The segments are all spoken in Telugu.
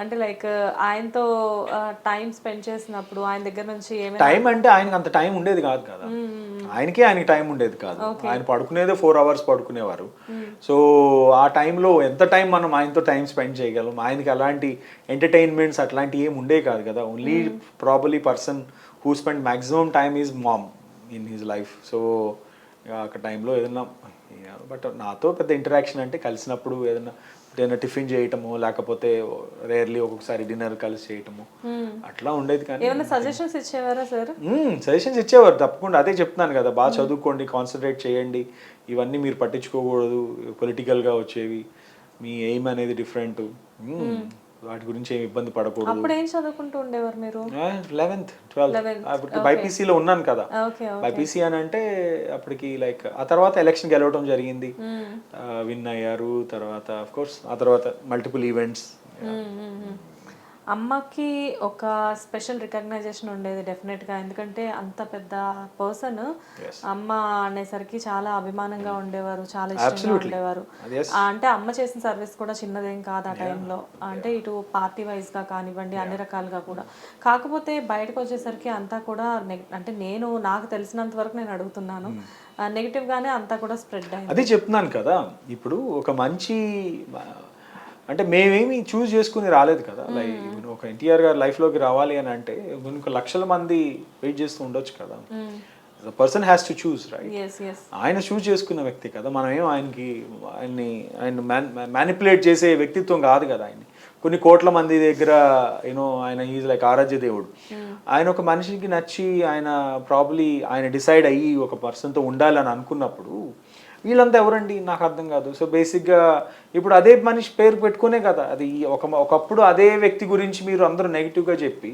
అంటే లైక్ ఆయనతో టైం స్పెండ్ చేసినప్పుడు ఆయన దగ్గర నుంచి ఏమైనా టైం అంటే ఆయనకి అంత టైం ఉండేది కాదు కదా, ఆయనకి టైం ఉండేది కాదు. ఆయన పడుకునేదే 4 hours పడుకునేవారు. సో ఆ టైంలో ఎంత టైం మనం ఆయనతో టైం స్పెండ్ చేయగలం, ఆయనకి అలాంటి ఎంటర్టైన్మెంట్స్ అట్లాంటివి ఏమి ఉండే కాదు కదా. Only probably person who spend maximum time is ma'am in his life. So ఆ టైంలో ఏదన్నా బట్ నాతో పెద్ద ఇంటరాక్షన్ అంటే కలిసినప్పుడు ఏదైనా టిఫిన్ చేయటము, లేకపోతే రేర్లీ ఒక్కొక్కసారి డిన్నర్ కలిసి చేయటము అట్లా ఉండేది. కానీ ఏమైనా సజెషన్స్ ఇచ్చేవారా సార్? సజెషన్స్ ఇచ్చేవారు తప్పకుండా. అదే చెప్తున్నాను కదా, బాగా చదువుకోండి, కాన్సన్ట్రేట్ చేయండి, ఇవన్నీ మీరు పట్టించుకోకూడదు, పొలిటికల్గా వచ్చేవి, మీ ఎయిమ్ అనేది డిఫరెంట్, వాటి గురించి ఏమి ఇబ్బంది పడకూడదు. అప్పుడు ఏం చదువుకుంటూ ఉండేవారు మీరు? 11th 12th బైపీసీలో ఉన్నాను కదా. బైపీసీ అని అంటే అప్పటికి లైక్ ఆ తర్వాత ఎలక్షన్ గెలవడం జరిగింది, విన్ అయ్యారు. తర్వాత ఆఫ్ కోర్స్ ఆ తర్వాత మల్టిపుల్ ఈవెంట్స్. అమ్మకి ఒక స్పెషల్ రికగ్నైజేషన్ ఉండేది డెఫినెట్గా, ఎందుకంటే అంత పెద్ద పర్సన్ అమ్మ అనేసరికి చాలా అభిమానంగా ఉండేవారు, చాలా ఇష్టంగా ఉండేవారు. అంటే అమ్మ చేసిన సర్వీస్ కూడా చిన్నదేం కాదు ఆ టైంలో, అంటే ఇటు పార్టీ వైజ్గా కానివ్వండి అన్ని రకాలుగా కూడా. కాకపోతే బయటకు వచ్చేసరికి అంతా కూడా అంటే నాకు తెలిసినంత వరకు నేను అడుగుతున్నాను, నెగిటివ్గానే అంతా కూడా స్ప్రెడ్ అయింది. అదే చెప్తున్నాను కదా, ఇప్పుడు ఒక మంచి అంటే మేమేమి చూస్ చేసుకుని రాలేదు కదా. లైక్ ఒక ఎన్టీఆర్ గారు లైఫ్లోకి రావాలి అని అంటే ఇంకొక లక్షల మంది వెయిట్ చేస్తూ ఉండొచ్చు కదా. The person has to choose, right? ఆయన చూస్ చేసుకున్న వ్యక్తి కదా, మనం ఏం ఆయన మ్యానిపులేట్ చేసే వ్యక్తిత్వం కాదు కదా. కొన్ని కోట్ల మంది దగ్గర ఆయన ఈజ్ లైక్ ఆరాధ్య దేవుడు. ఆయన ఒక మనిషికి నచ్చి ఆయన ప్రాబ్లీ ఆయన డిసైడ్ అయ్యి ఒక పర్సన్తో ఉండాలని అనుకున్నప్పుడు వీళ్ళంతా ఎవరండి నాకు అర్థం కాదు. సో బేసిక్గా ఇప్పుడు అదే మనిషి పేరు పెట్టుకునే కదా, అది ఒకప్పుడు అదే వ్యక్తి గురించి మీరు అందరూ నెగిటివ్గా చెప్పి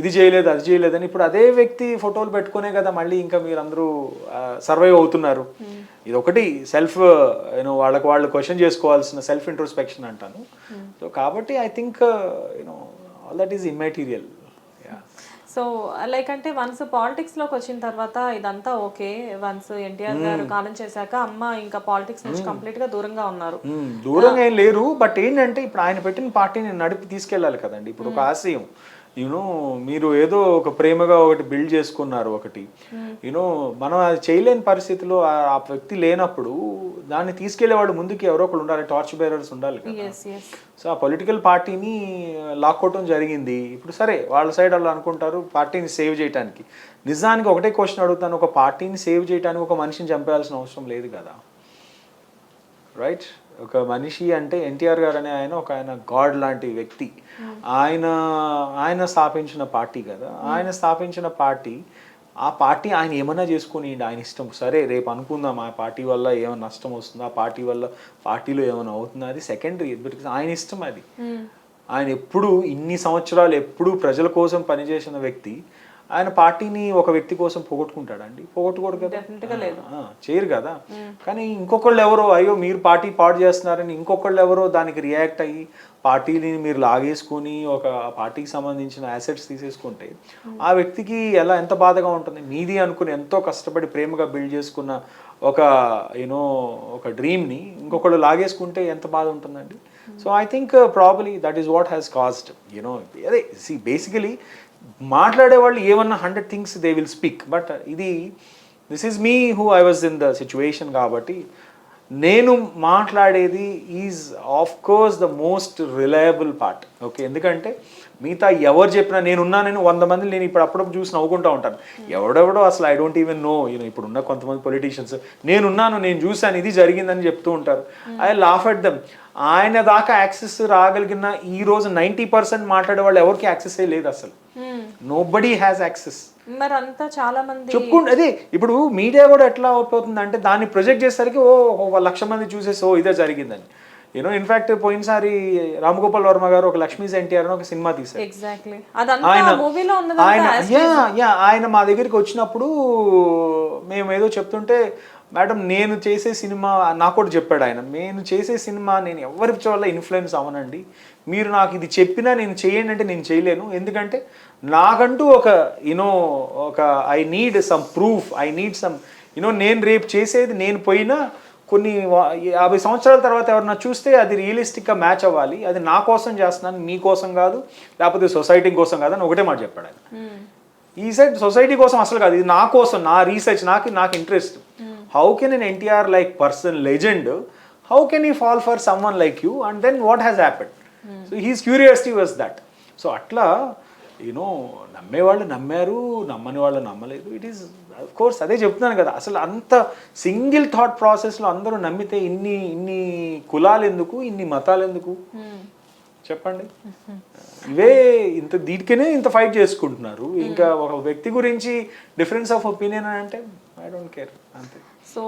ఇది చేయలేదు అది చేయలేదని, ఇప్పుడు అదే వ్యక్తి ఫోటోలు పెట్టుకునే కదా మళ్ళీ ఇంకా మీరు అందరూ సర్వైవ్ అవుతున్నారు. ఇది ఒకటి సెల్ఫ్ వాళ్ళకి వాళ్ళు క్వశ్చన్ చేసుకోవాల్సిన సెల్ఫ్ ఇంట్రోస్పెక్షన్ అంటాను. సో కాబట్టి I think all that is immaterial. So like అంటే వన్స్ పాలిటిక్స్లోకి వచ్చిన తర్వాత ఇదంతా ఓకే, వన్స్ ఎన్టీఆర్ గారు కాలం చేశాక అమ్మ ఇంకా పాలిటిక్స్ నుంచి కంప్లీట్గా దూరంగా ఉన్నారు. దూరంగా ఏం లేరు, బట్ ఏంటంటే ఇప్పుడు ఆయన పెట్టిన పార్టీని నడిపి తీసుకెళ్ళాలి కదండి. ఇప్పుడు ఒక ఆశయం మీరు ఏదో ఒక ప్రేమగా ఒకటి బిల్డ్ చేసుకున్నారు ఒకటి, మనం అది చేయలేని పరిస్థితిలో ఆ వ్యక్తి లేనప్పుడు దాన్ని తీసుకెళ్లేవాడు ముందుకి ఎవరో ఒకరు ఉండాలి, టార్చ్ బేరర్స్ ఉండాలి కదా. సో ఆ పొలిటికల్ పార్టీని లాక్కోవటం జరిగింది. ఇప్పుడు సరే వాళ్ళ సైడ్ వాళ్ళు అనుకుంటారు పార్టీని సేవ్ చేయడానికి. నిజానికి ఒకటే క్వశ్చన్ అడుగుతాను, ఒక పార్టీని సేవ్ చేయడానికి ఒక మనిషిని చంపేయాల్సిన అవసరం లేదు కదా, రైట్? ఒక మనిషి అంటే ఎన్టీఆర్ గారు అనే ఆయన గాడ్ లాంటి వ్యక్తి. ఆయన స్థాపించిన పార్టీ కదా, ఆయన స్థాపించిన పార్టీ. ఆ పార్టీ ఆయన ఏమన్నా చేసుకుని ఆయన ఇష్టం. సరే రేపు అనుకుందాం ఆ పార్టీ వల్ల ఏమైనా నష్టం వస్తుందా, ఆ పార్టీ వల్ల పార్టీలో ఏమైనా అవుతుందా, అది సెకండరీ. ఆయన ఇష్టం అది. ఆయన ఎప్పుడు ఇన్ని సంవత్సరాలు ఎప్పుడు ప్రజల కోసం పనిచేసిన వ్యక్తి ఆయన పార్టీని ఒక వ్యక్తి కోసం పోగొట్టుకుంటాడండి? పోగొట్టుకోడు కదా, చేయరు కదా. కానీ ఇంకొకళ్ళు ఎవరో అయ్యో మీరు పార్టీ పాడు చేస్తున్నారని ఇంకొకళ్ళు ఎవరో దానికి రియాక్ట్ అయ్యి పార్టీని మీరు లాగేసుకొని ఒక పార్టీకి సంబంధించిన యాసెట్స్ తీసేసుకుంటే ఆ వ్యక్తికి ఎంత బాధగా ఉంటుంది. మీది అనుకుని ఎంతో కష్టపడి ప్రేమగా బిల్డ్ చేసుకున్న ఒక డ్రీమ్ని ఇంకొకళ్ళు లాగేసుకుంటే ఎంత బాధ ఉంటుందండి. So I think probably that is what has caused అదే బేసికలీ మాట్లాడే వాళ్ళు ఏమన్నా 100 things they will speak, but this is me who I was in the situation. కాబట్టి నేను మాట్లాడేది is of course the most reliable part. Okay, ఎందుకంటే మిగతా ఎవరు చెప్పినా నేనున్నానని 100 మంది నేను ఇప్పుడు అప్పుడప్పుడు చూసి నవ్వుకుంటూ ఉంటాను. ఎవడెవడో అసలు ఐ డోంట్ ఈవెన్ నో. ఇప్పుడు ఉన్న కొంతమంది పొలిటీషియన్స్ నేనున్నాను నేను చూశాను ఇది జరిగిందని చెప్తూ ఉంటారు. I laugh at them. ఆయన దాకా యాక్సెస్ రాగలిగిన ఈ రోజు 90% మాట్లాడే వాళ్ళు ఎవరికి యాక్సెస్ లేదు అసలు. Nobody has access. మరి అంతా చాలా మంది చెప్పుకుంటే అదే ఇప్పుడు మీడియా కూడా ఎట్లా అవుతుంది అంటే దాన్ని ప్రొజెక్ట్ చేసేసరికి 1,00,000 మంది చూసేసి ఇదే జరిగిందని. ఇన్ఫాక్ట్ పోయినసారి రామ్ గోపాల్ వర్మ గారు ఒక లక్ష్మీస్ ఎన్టీఆర్ అని ఒక సినిమా తీశారు. ఆయన మా దగ్గరికి వచ్చినప్పుడు మేము ఏదో చెప్తుంటే మేడం నేను చేసే సినిమా నాకు కూడా చెప్పాడు ఆయన, నేను చేసే సినిమా నేను ఎవరి వల్ల ఇన్ఫ్లుయెన్స్ అవ్వనండి, మీరు నాకు ఇది చెప్పినా నేను చేయండి అంటే నేను చేయలేను, ఎందుకంటే నాకంటూ ఒక I need some proof, I need some నేను రేపు చేసేది నేను పోయినా కొన్ని 50 సంవత్సరాల తర్వాత ఎవరన్నా చూస్తే అది రియలిస్టిక్గా మ్యాచ్ అవ్వాలి, అది నా కోసం చేస్తున్నాను, నీ కోసం కాదు, లేకపోతే సొసైటీ కోసం కాదు అని ఒకటే మాట చెప్పాడు ఆయన. ఈ సైడ్ సొసైటీ కోసం అసలు కాదు, ఇది నా కోసం, నా రీసెర్చ్, నాకు interest. How can an NTR like person, legend, how can he fall for someone like you, and then what has happened? So his curiosity was that. So అట్లా యూనో నమ్మేవాళ్ళు నమ్మారు, నమ్మని వాళ్ళు నమ్మలేదు. ఇట్ ఈస్ అఫ్ కోర్స్ అదే చెప్తున్నాను కదా, అసలు అంత సింగిల్ థాట్ ప్రాసెస్లో అందరూ నమ్మితే ఇన్ని కులాలు ఎందుకు, ఇన్ని మతాలు ఎందుకు చెప్పండి? ఇవే దీనికనే ఇంత ఫైట్ చేసుకుంటున్నారు. ఇంకా ఒక వ్యక్తి గురించి డిఫరెన్స్ ఆఫ్ ఒపీనియన్ అని అంటే ఐ డోంట్ కేర్, అంతే. సో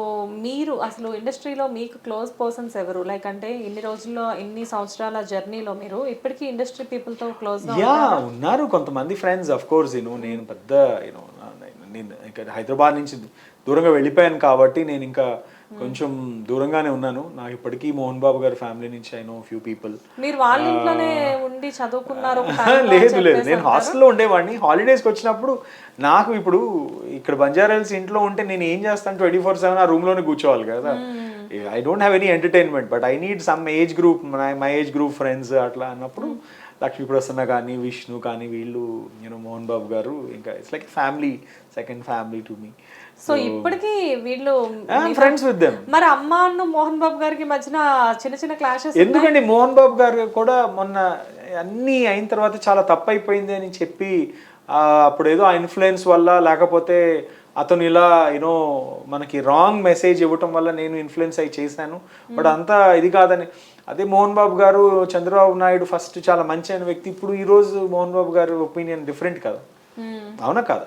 మీరు అసలు ఇండస్ట్రీలో మీకు క్లోజ్ పర్సన్స్ ఎవరు? లైక్ అంటే ఇన్ని రోజుల్లో, ఇన్ని సంవత్సరాల జర్నీలో మీరు ఇప్పటికీ ఇండస్ట్రీ పీపుల్తో క్లోజ్గా ఉన్నారు కొంతమంది ఫ్రెండ్స్. అఫ్ కోర్స్ నేను పెద్ద నేను ఇంకా హైదరాబాద్ నుంచి దూరంగా వెళ్ళిపోయాను కాబట్టి నేను ఇంకా కొంచెం దూరంగానే ఉన్నాను. నాకు ఇప్పటికీ మోహన్ బాబు గారి ఫ్యామిలీ నుంచి ఐ నో ఫ్యూ పీపుల్. మీరు వాళ్ళ ఇంట్లోనే ఉండి చదువుకున్నారు? లేదు, నేను హాస్టల్లో ఉండేవాడిని. హాలిడేస్కి వచ్చినప్పుడు నాకు ఇప్పుడు ఇక్కడ బంజారాహిల్స్ ఇంట్లో ఉంటే నేను ఏం చేస్తాను, 24/7 ఆ రూమ్లోనే కూర్చోవాలి కదా. I don't have any entertainment, but I need some age group, my age group friends అట్లా అన్నప్పుడు లక్ష్మీ ప్రసన్న కానీ, విష్ణు కానీ, వీళ్ళు మోహన్ బాబు గారు, ఇంకా it's like family, second family to me. So ఇప్పటికీ వీళ్ళు ఫ్రెండ్స్ విత్ దెమ్. మరి అమ్మ అన్న మోహన్ బాబు గారికి మధ్యన చిన్న క్లాషెస్ ఎందుకండి? మోహన్ బాబు గారు కూడా మొన్న అన్నీ అయిన తర్వాత చాలా తప్పు అయిపోయింది అని చెప్పి అప్పుడు ఏదో ఆ ఇన్ఫ్లుయెన్స్ వల్ల, లేకపోతే అతను ఇలా మనకి రాంగ్ మెసేజ్ ఇవ్వటం వల్ల నేను ఇన్ఫ్లుయెన్స్ అయి చేశాను, బట్ అంతా ఇది కాదని. అదే మోహన్ బాబు గారు, చంద్రబాబు నాయుడు ఫస్ట్ చాలా మంచి అయిన వ్యక్తి, ఇప్పుడు ఈరోజు మోహన్ బాబు గారు ఒపీనియన్ డిఫరెంట్ కదా, అవునా కాదా?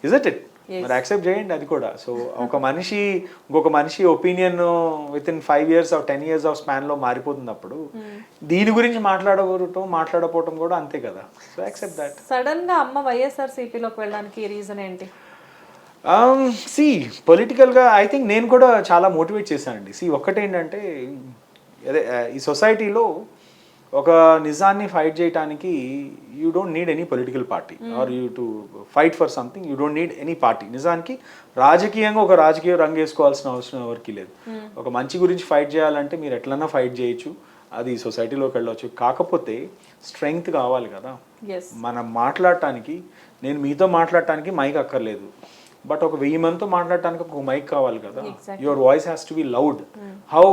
Is it? మరి యాక్సెప్ట్ చేయండి అది కూడా. సో ఒక మనిషి ఇంకొక మనిషి opinion with in 5 years or 10 years of span లో మారిపోతున్నప్పుడు దీని గురించి మాట్లాడకపోవటం కూడా అంతే కదా. So accept that. సడన్ గా అమ్మ వైఎస్ఆర్సీపీలోకి వెళ్ళడానికి రీజన్ ఏంటి? పొలిటికల్గా ఐ థింక్ నేను కూడా చాలా మోటివేట్ చేశానండి. ఒక్కటేంటంటే అదే ఈ సొసైటీలో ఒక నిజాన్ని ఫైట్ చేయడానికి you don't need any political party, are you to fight for something you don't need any party. నిజానికి రాజకీయంగా ఒక రాజకీయ రంగు వేసుకోవాల్సిన అవసరం ఎవరికి లేదు. ఒక మంచి గురించి ఫైట్ చేయాలంటే మీరు ఎట్లన్నా ఫైట్ చేయొచ్చు, అది సొసైటీలోకి వెళ్ళవచ్చు. కాకపోతే స్ట్రెంగ్త్ కావాలి కదా. మనం మాట్లాడటానికి, నేను మీతో మాట్లాడటానికి మైక్ అక్కర్లేదు, బట్ ఒక 1000 మందితో మాట్లాడటానికి ఒక మైక్ కావాలి కదా. Your voice has to be loud. How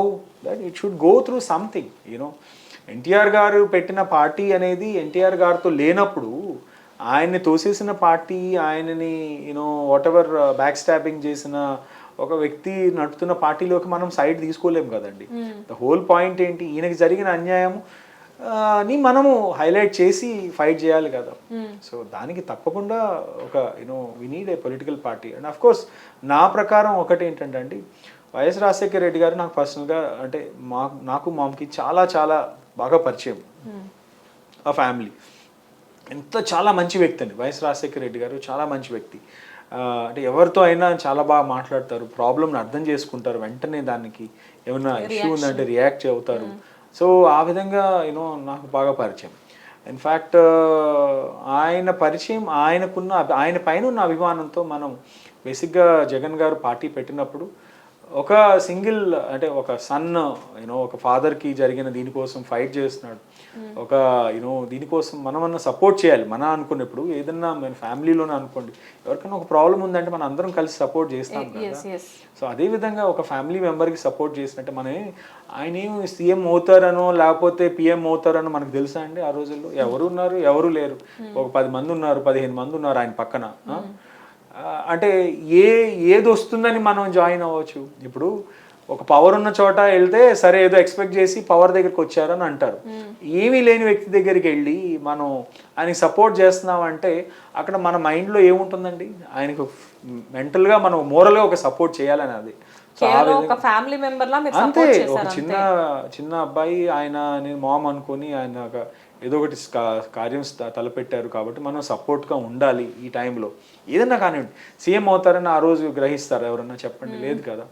that it should go through something. NTR గారు పెట్టిన పార్టీ అనేది ఎన్టీఆర్ గారితో లేనప్పుడు, ఆయన్ని తోసేసిన పార్టీ, ఆయనని వాట్ ఎవర్ బ్యాక్ స్టాబింగ్ చేసిన ఒక వ్యక్తి నడుపుతున్న పార్టీలోకి మనం సైడ్ తీసుకోలేము కదండి. ద హోల్ పాయింట్ ఏంటి, ఈయనకి జరిగిన అన్యాయం ని మనము హైలైట్ చేసి ఫైట్ చేయాలి కదా. సో దానికి తప్పకుండా ఒక we need a political party. And of course నా ప్రకారం ఒకటి ఏంటంటే అండి, వైఎస్ రాజశేఖర రెడ్డి గారు నాకు పర్సనల్గా అంటే నాకు మామకి చాలా చాలా బాగా పరిచయం. ఆ ఫ్యామిలీ చాలా మంచి వ్యక్తి అండి. వైఎస్ రాజశేఖర రెడ్డి గారు చాలా మంచి వ్యక్తి. అంటే ఎవరితో అయినా చాలా బాగా మాట్లాడతారు, ప్రాబ్లమ్ని అర్థం చేసుకుంటారు, వెంటనే దానికి ఏమైనా ఇష్యూ ఉందంటే రియాక్ట్ అవుతారు. సో ఆ విధంగా నాకు బాగా పరిచయం. ఇన్ఫ్యాక్ట్ ఆయన పరిచయం, ఆయన పైన ఉన్న అభిమానంతో మనం బేసిక్గా జగన్ గారు పార్టీ పెట్టినప్పుడు ఒక సింగిల్ అంటే ఒక సన్ ఒక ఫాదర్కి జరిగిన దీనికోసం ఫైట్ చేస్తున్నాడు. ఒక దీనికోసం మనమన్నా సపోర్ట్ చేయాలి. మన అనుకున్నప్పుడు ఏదన్నా మన ఫ్యామిలీలోనే అనుకోండి, ఎవరికైనా ఒక ప్రాబ్లం ఉందంటే మనం అందరం కలిసి సపోర్ట్ చేస్తాం కదా. సో అదేవిధంగా ఒక ఫ్యామిలీ మెంబర్కి సపోర్ట్ చేసినట్టే ఆయన ఏం సీఎం అవుతారనో లేకపోతే పిఎం అవుతారనో మనకు తెలుసా అండి? ఆ రోజుల్లో ఎవరు ఉన్నారు, ఎవరు లేరు. ఒక 10 మంది ఉన్నారు, 15 మంది ఉన్నారు ఆయన పక్కన. అంటే ఏది వస్తుందని మనం జాయిన్ అవ్వచ్చు. ఇప్పుడు ఒక పవర్ ఉన్న చోట వెళ్తే సరే ఏదో ఎక్స్పెక్ట్ చేసి పవర్ దగ్గరికి వచ్చారని అంటారు. ఏమీ లేని వ్యక్తి దగ్గరికి వెళ్ళి మనం ఆయనకి సపోర్ట్ చేస్తున్నామంటే అక్కడ మన మైండ్లో ఏముంటుందండి? ఆయనకు మెంటల్గా మనం మోరల్గా ఒక సపోర్ట్ చేయాలని. అది అంతే. ఒక చిన్న అబ్బాయి, ఆయన నేను మామ్ అనుకొని ఆయన ఏదో ఒకటి కార్యం తలపెట్టారు కాబట్టి మనం సపోర్ట్గా ఉండాలి. ఈ టైంలో ఏదన్నా కానివ్వండి, సీఎం అవుతారని ఆ రోజు గ్రహిస్తారు ఎవరన్నా చెప్పండి? లేదు కదా.